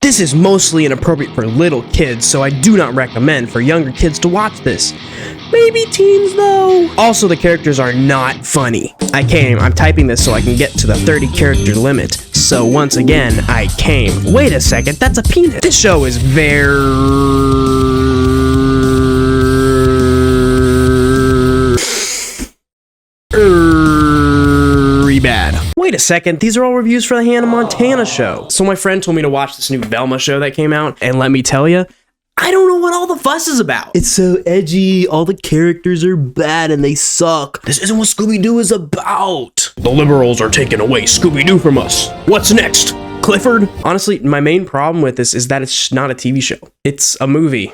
This is mostly inappropriate for little kids, so I do not recommend for younger kids to watch this. Maybe teens though. Also, the characters are not funny. I'm typing this so I can get to the 30 character limit. So once again, I came. Wait a second, that's a penis. This show is very bad. Wait a second, these are all reviews for the Hannah Montana show. So my friend told me to watch this new Velma show that came out, and let me tell you, I don't know what all the fuss is about. It's so edgy, all the characters are bad and they suck. This isn't what Scooby-Doo is about. The liberals are taking away Scooby-Doo from us. What's next? Clifford? Honestly, my main problem with this is that it's not a TV show. It's a movie.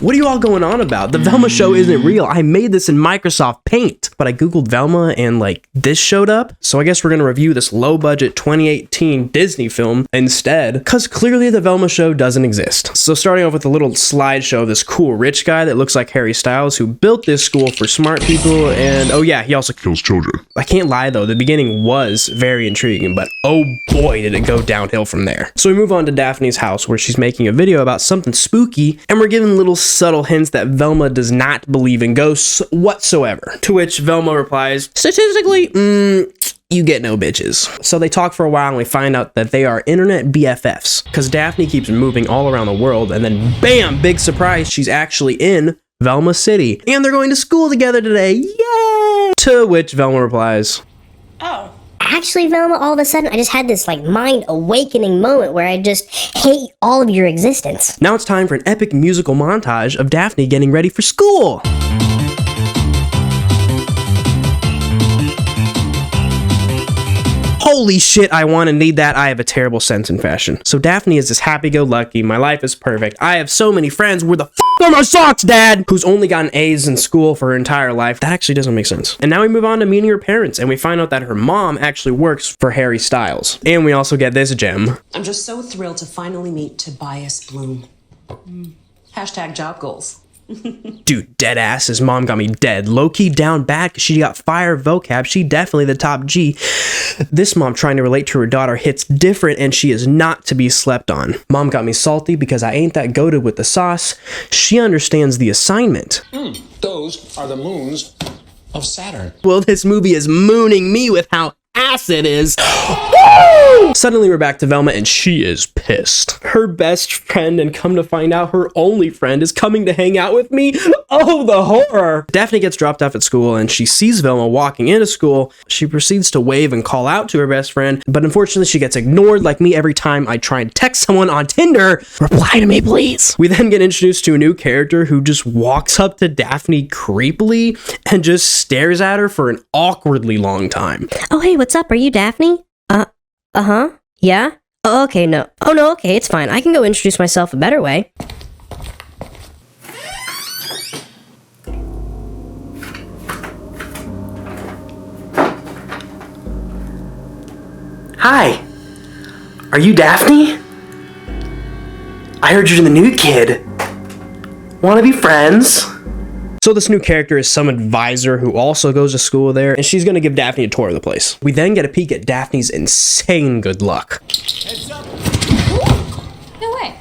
What are you all going on about? The Velma show isn't real. I made this in Microsoft Paint. But I googled Velma and this showed up. So I guess we're gonna review this low budget 2018 Disney film instead, because clearly the Velma show doesn't exist. So starting off with a little slideshow of this cool rich guy that looks like Harry Styles, who built this school for smart people, and oh yeah, he also kills children. I can't lie though, the beginning was very intriguing, but oh boy did it go downhill from there. So we move on to Daphne's house, where she's making a video about something spooky, and we're given little subtle hints that Velma does not believe in ghosts whatsoever. To which Velma replies, statistically, you get no bitches. So they talk for a while and we find out that they are internet BFFs, because Daphne keeps moving all around the world, and then bam, big surprise, she's actually in Velma City, and they're going to school together today, yay! To which Velma replies, oh. Actually, Velma, all of a sudden, I just had this, mind-awakening moment where I just hate all of your existence. Now it's time for an epic musical montage of Daphne getting ready for school. Holy shit, I want and need that. I have a terrible sense in fashion. So Daphne is this happy-go-lucky, my life is perfect, I have so many friends, where the f are my socks, Dad? Who's only gotten A's in school for her entire life. That actually doesn't make sense. And now we move on to meeting her parents, and we find out that her mom actually works for Harry Styles. And we also get this gem. I'm just so thrilled to finally meet Tobias Bloom. Hashtag job goals. Dude, dead ass, his mom got me dead. Low-key down bad because she got fire vocab. She definitely the top G. This mom trying to relate to her daughter hits different, and she is not to be slept on. Mom got me salty because I ain't that goated with the sauce. She understands the assignment. Those are the moons of Saturn. Well, this movie is mooning me with how ass it is. Suddenly we're back to Velma, and she is pissed. Her best friend, and come to find out her only friend, is coming to hang out with me. Oh, the horror. Daphne gets dropped off at school, and she sees Velma walking into school. She proceeds to wave and call out to her best friend, but unfortunately she gets ignored like me every time I try and text someone on Tinder. Reply to me, please. We then get introduced to a new character who just walks up to Daphne creepily and just stares at her for an awkwardly long time. Oh, hey, what's up? Are you Daphne? Uh-huh. Yeah? Oh, okay, no. Oh, no, okay, it's fine. I can go introduce myself a better way. Hi. Are you Daphne? I heard you're the new kid. Wanna be friends? So this new character is some advisor who also goes to school there, and she's gonna give Daphne a tour of the place. We then get a peek at Daphne's insane good luck. Heads up. No way.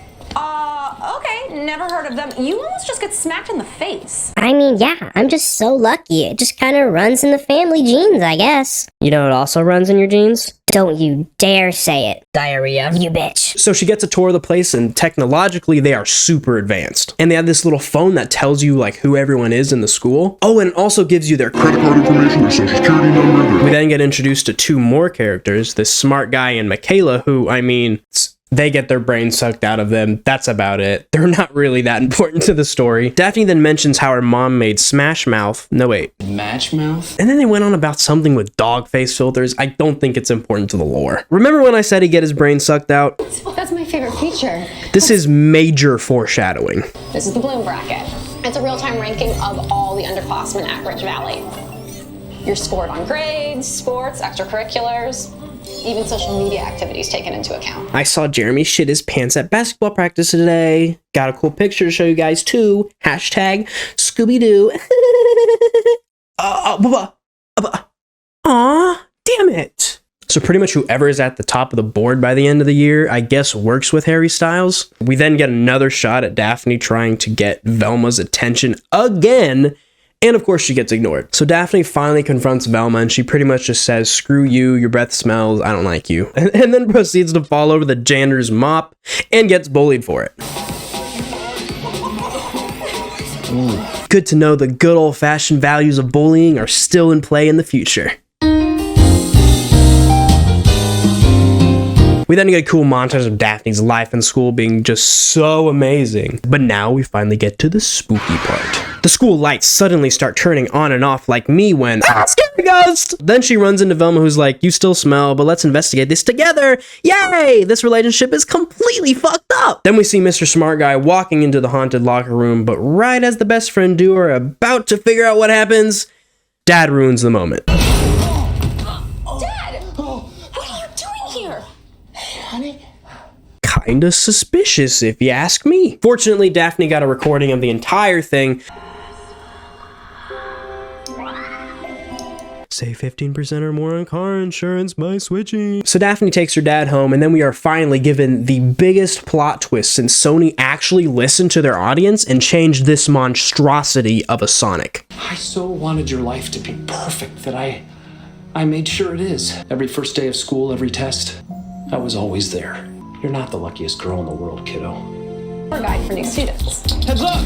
Okay, never heard of them. You almost just get smacked in the face. I mean, yeah, I'm just so lucky. It just kind of runs in the family genes, I guess. You know what also runs in your genes? Don't you dare say it. Diarrhea. You bitch. So she gets a tour of the place, and technologically they are super advanced. And they have this little phone that tells you who everyone is in the school. Oh, and it also gives you their credit card information, their social security number. We then get introduced to two more characters, this smart guy and Michaela, who, they get their brains sucked out of them. That's about it. They're not really that important to the story. Daphne then mentions how her mom made Smash Mouth. No, wait. Match Mouth? And then they went on about something with dog face filters. I don't think it's important to the lore. Remember when I said he'd get his brain sucked out? That's my favorite feature. This is major foreshadowing. This is the Bloom bracket. It's a real-time ranking of all the underclassmen at Rich Valley. You're scored on grades, sports, extracurriculars, even social media activities taken into account. I saw Jeremy shit his pants at basketball practice today. Got a cool picture to show you guys too. Hashtag Scooby-Doo. Aw, damn it. So pretty much whoever is at the top of the board by the end of the year, I guess, works with Harry Styles. We then get another shot at Daphne trying to get Velma's attention again. And of course she gets ignored. So Daphne finally confronts Velma and she pretty much just says, screw you, your breath smells, I don't like you. And then proceeds to fall over the janitor's mop and gets bullied for it. Good to know the good old-fashioned values of bullying are still in play in the future. We then get a cool montage of Daphne's life in school being just so amazing. But now we finally get to the spooky part. The school lights suddenly start turning on and off like me when scary ghost! Then she runs into Velma who's like, you still smell, but let's investigate this together. Yay! This relationship is completely fucked up. Then we see Mr. Smart Guy walking into the haunted locker room, but right as the best friend duo are about to figure out what happens, Dad ruins the moment. Dad! What are you doing here? Honey? Kinda suspicious, if you ask me. Fortunately, Daphne got a recording of the entire thing. Save 15% or more on car insurance by switching. So Daphne takes her dad home, and then we are finally given the biggest plot twist since Sony actually listened to their audience and changed this monstrosity of a Sonic. I so wanted your life to be perfect that I made sure it is. Every first day of school, every test, I was always there. You're not the luckiest girl in the world, kiddo. Our guide for new students. Heads up!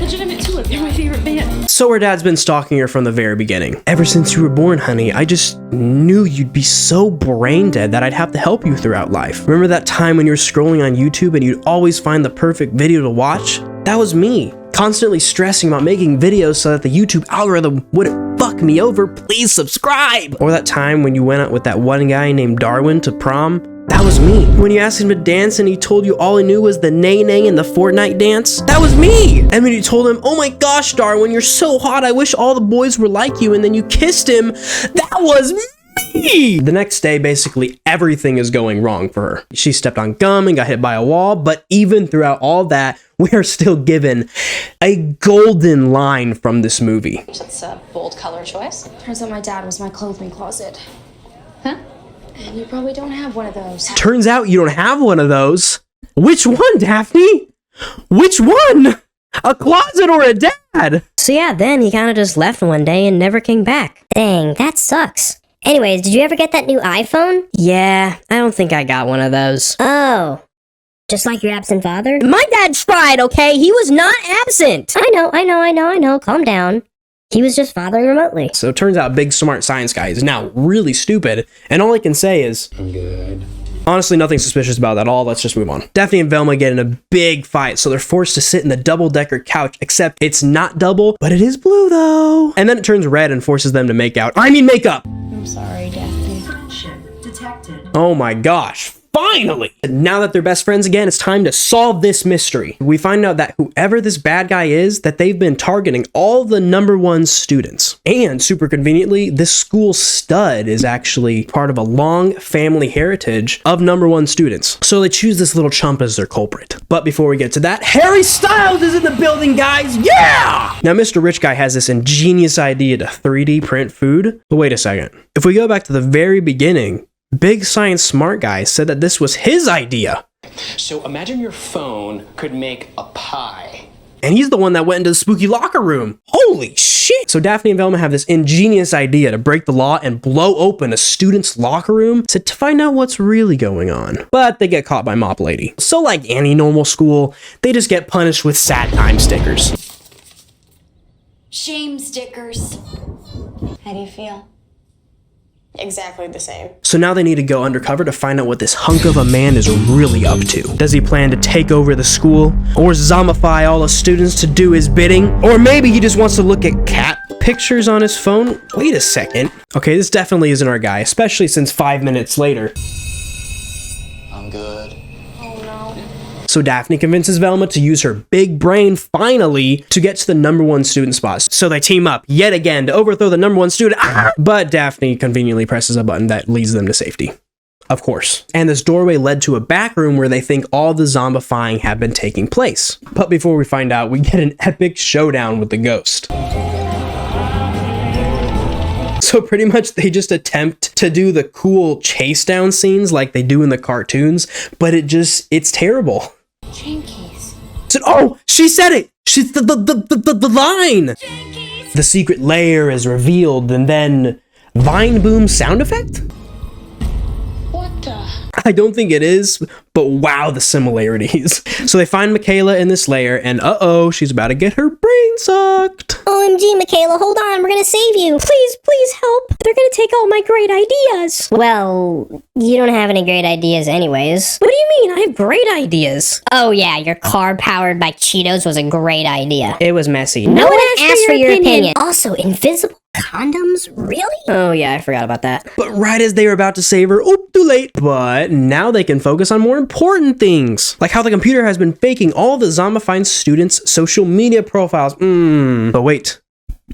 Legitimate tulip, you're my favorite band. So her dad's been stalking her from the very beginning. Ever since you were born, honey, I just knew you'd be so brain dead that I'd have to help you throughout life. Remember that time when you were scrolling on YouTube and you'd always find the perfect video to watch? That was me. Constantly stressing about making videos so that the YouTube algorithm wouldn't fuck me over. Please subscribe! Or that time when you went out with that one guy named Darwin to prom? That was me. When you asked him to dance and he told you all he knew was the nay-nay and the Fortnite dance? That was me! And when you told him, oh my gosh, Darwin, you're so hot, I wish all the boys were like you, and then you kissed him? That was me! The next day, basically everything is going wrong for her. She stepped on gum and got hit by a wall, but even throughout all that, we are still given a golden line from this movie. That's a bold color choice. Turns out my dad was my clothing closet. Huh? And you probably don't have one of those. Turns out you don't have one of those. Which one, Daphne? Which one? A closet or a dad? So yeah, then he kind of just left one day and never came back. Dang, that sucks. Anyways, did you ever get that new iPhone? Yeah, I don't think I got one of those. Oh. Just like your absent father? My dad tried, okay? He was not absent. I know. Calm down. He was just fathering remotely. So it turns out big smart science guy is now really stupid, and all I can say is, I'm good. honestly, nothing suspicious about that at all. Let's just move on. Daphne and Velma get in a big fight, so they're forced to sit in the double-decker couch, except it's not double, but it is blue though. And then it turns red and forces them to make out. I mean make up! I'm sorry, Daphne. Oh my gosh. Finally! Now that they're best friends again, it's time to solve this mystery. We find out that whoever this bad guy is, that they've been targeting all the #1 students. And super conveniently, this school stud is actually part of a long family heritage of #1 students. So they choose this little chump as their culprit. But before we get to that, Harry Styles is in the building, guys! Yeah! Now, Mr. Rich Guy has this ingenious idea to 3D print food. But wait a second. If we go back to the very beginning, Big Science Smart Guy said that this was his idea. So imagine your phone could make a pie. And he's the one that went into the spooky locker room. Holy shit! So Daphne and Velma have this ingenious idea to break the law and blow open a student's locker room to find out what's really going on. But they get caught by Mop Lady. So like any normal school, they just get punished with sad time stickers. Shame stickers. How do you feel? Exactly the same. So now they need to go undercover to find out what this hunk of a man is really up to. Does he plan to take over the school? Or zombify all the students to do his bidding? Or maybe he just wants to look at cat pictures on his phone? Wait a second. Okay, this definitely isn't our guy, especially since 5 minutes later. I'm good. So Daphne convinces Velma to use her big brain finally to get to the #1 student spots. So they team up yet again to overthrow the #1 student. But Daphne conveniently presses a button that leads them to safety. Of course. And this doorway led to a back room where they think all the zombifying have been taking place. But before we find out, we get an epic showdown with the ghost. So pretty much they just attempt to do the cool chase down scenes like they do in the cartoons, but it's terrible. Jinkies. So, oh, she said it. She's the line. The secret lair is revealed, and then Vine Boom sound effect? What the? I don't think it is, but wow, the similarities. So they find Michaela in this lair, and uh-oh, she's about to get her brain sucked. OMG, Michaela, hold on, we're gonna save you. Please help. They're gonna take all my great ideas. Well, you don't have any great ideas anyways. What do you mean? I have great ideas. Oh yeah, your car powered by Cheetos was a great idea. It was messy. No one asked for your opinion. Also, invisible condoms? Really? Oh yeah, I forgot about that. But right as they were about to save her, oh, too late. But now they can focus on more important things, like how the computer has been faking all the zombified students' social media profiles. But wait,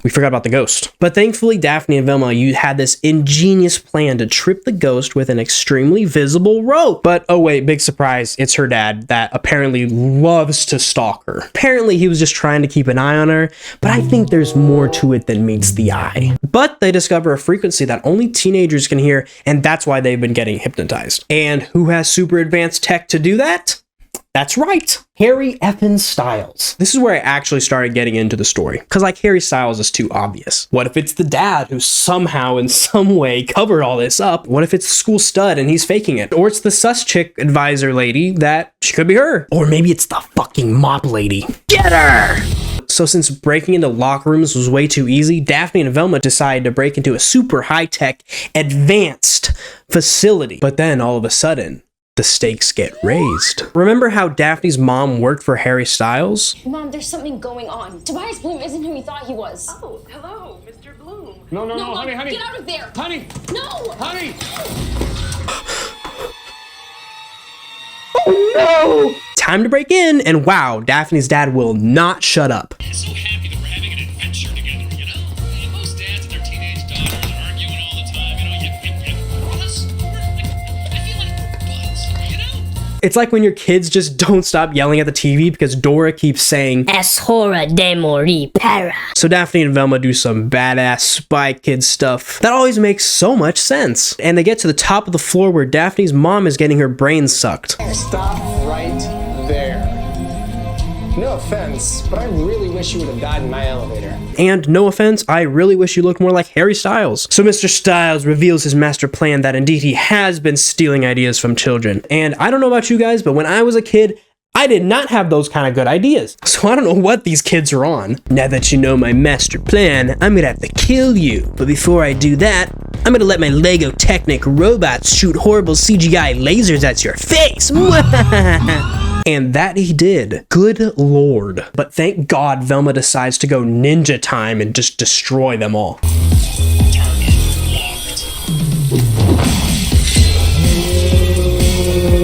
we forgot about the ghost. But thankfully, Daphne and Velma, you had this ingenious plan to trip the ghost with an extremely visible rope. But oh wait, big surprise, it's her dad that apparently loves to stalk her. Apparently he was just trying to keep an eye on her, but I think there's more to it than meets the eye. But they discover a frequency that only teenagers can hear, and that's why they've been getting hypnotized. And who has super advanced tech to do that? That's right, Harry effing Styles. This is where I actually started getting into the story, because like Harry Styles is too obvious. What if it's the dad who somehow in some way covered all this up? What if it's the school stud and he's faking it? Or it's the sus chick advisor lady that she could be her. Or maybe it's the fucking mop lady. Get her! So since breaking into locker rooms was way too easy, Daphne and Velma decided to break into a super high-tech, advanced facility. But then all of a sudden, the stakes get raised. Remember how Daphne's mom worked for Harry Styles? Mom, there's something going on. Tobias Bloom isn't who he thought he was. Oh, hello, Mr. Bloom. No, Mom, honey. get out of there. Honey, No! honey. Oh no! Time to break in, and wow, Daphne's dad will not shut up. So happy that we're having an adventure together, you know? Most dads and their teenage daughters are arguing all the time, you know? Us, I feel like we're buds, you know? It's like when your kids just don't stop yelling at the TV because Dora keeps saying, Es hora de morir para. so Daphne and Velma do some badass Spy Kids stuff that always makes so much sense. And they get to the top of the floor where Daphne's mom is getting her brains sucked. Stop right there. No offense, but I really wish you would have died in my elevator. And no offense, I really wish you looked more like Harry Styles. So Mr. Styles reveals his master plan that indeed he has been stealing ideas from children. And I don't know about you guys, but when I was a kid, I did not have those kind of good ideas. So I don't know what these kids are on. Now that you know my master plan, I'm gonna have to kill you. But before I do that, I'm gonna let my Lego Technic robots shoot horrible CGI lasers at your face. And that he did. Good lord. But thank God Velma decides to go ninja time and just destroy them all.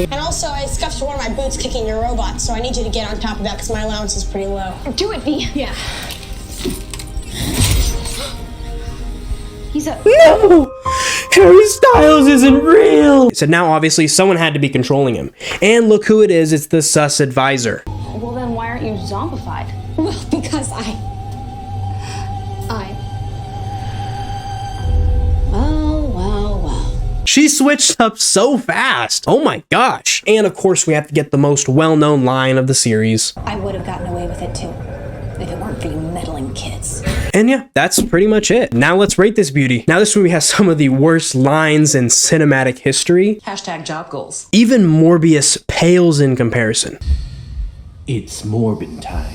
And also, I scuffed one of my boots kicking your robot, so I need you to get on top of that because my allowance is pretty low. Do it, V. Yeah. He's a... No! Harry Styles isn't real! So now obviously someone had to be controlling him. And look who it is, it's the sus advisor. Well, then why aren't you zombified? Well, because Well. She switched up so fast. Oh my gosh. And of course we have to get the most well-known line of the series. I would have gotten away with it too, if it weren't for you meddling kids. And yeah, that's pretty much it. Now let's rate this beauty. Now this movie has some of the worst lines in cinematic history. Hashtag job goals. Even Morbius pales in comparison. It's Morbin time.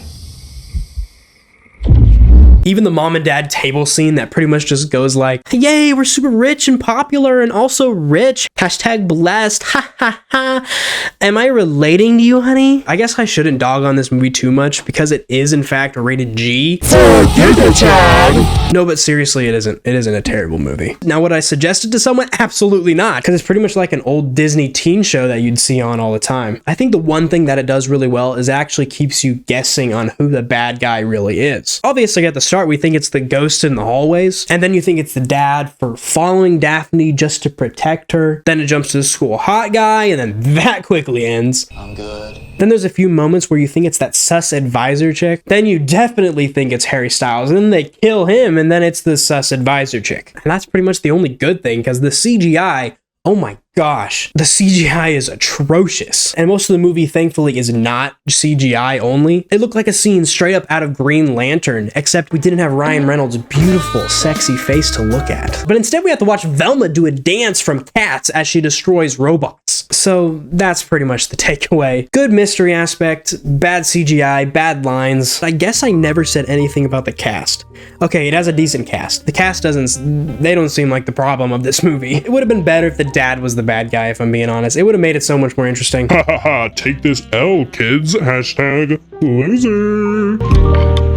Even the mom and dad table scene that pretty much just goes like, yay, we're super rich and popular and also rich. Hashtag blessed. Ha ha ha. Am I relating to you, honey? I guess I shouldn't dog on this movie too much because it is in fact rated G. No, but seriously, it isn't. It isn't a terrible movie. Now, would I suggest it to someone? Absolutely not, because it's pretty much like an old Disney teen show that you'd see on all the time. I think the one thing that it does really well is it actually keeps you guessing on who the bad guy really is. Obviously, at the start, we think it's the ghost in the hallways, and then you think it's the dad for following Daphne just to protect her. Then it jumps to the school hot guy, and then that quickly ends. I'm good. Then there's a few moments where you think it's that sus advisor chick. Then you definitely think it's Harry Styles, and then they kill him, and then it's the sus advisor chick. And that's pretty much the only good thing, because the CGI, oh my gosh, the CGI is atrocious. And most of the movie, thankfully, is not CGI only. It looked like a scene straight up out of Green Lantern, except we didn't have Ryan Reynolds' beautiful, sexy face to look at. But instead, we have to watch Velma do a dance from Cats as she destroys robots. So that's pretty much the takeaway. Good mystery aspect, bad CGI, bad lines. I guess I never said anything about the cast. Okay, it has a decent cast. The cast they don't seem like the problem of this movie. It would have been better if the dad was the bad guy, if I'm being honest. It would have made it so much more interesting. Ha ha ha, take this L, kids. Hashtag loser.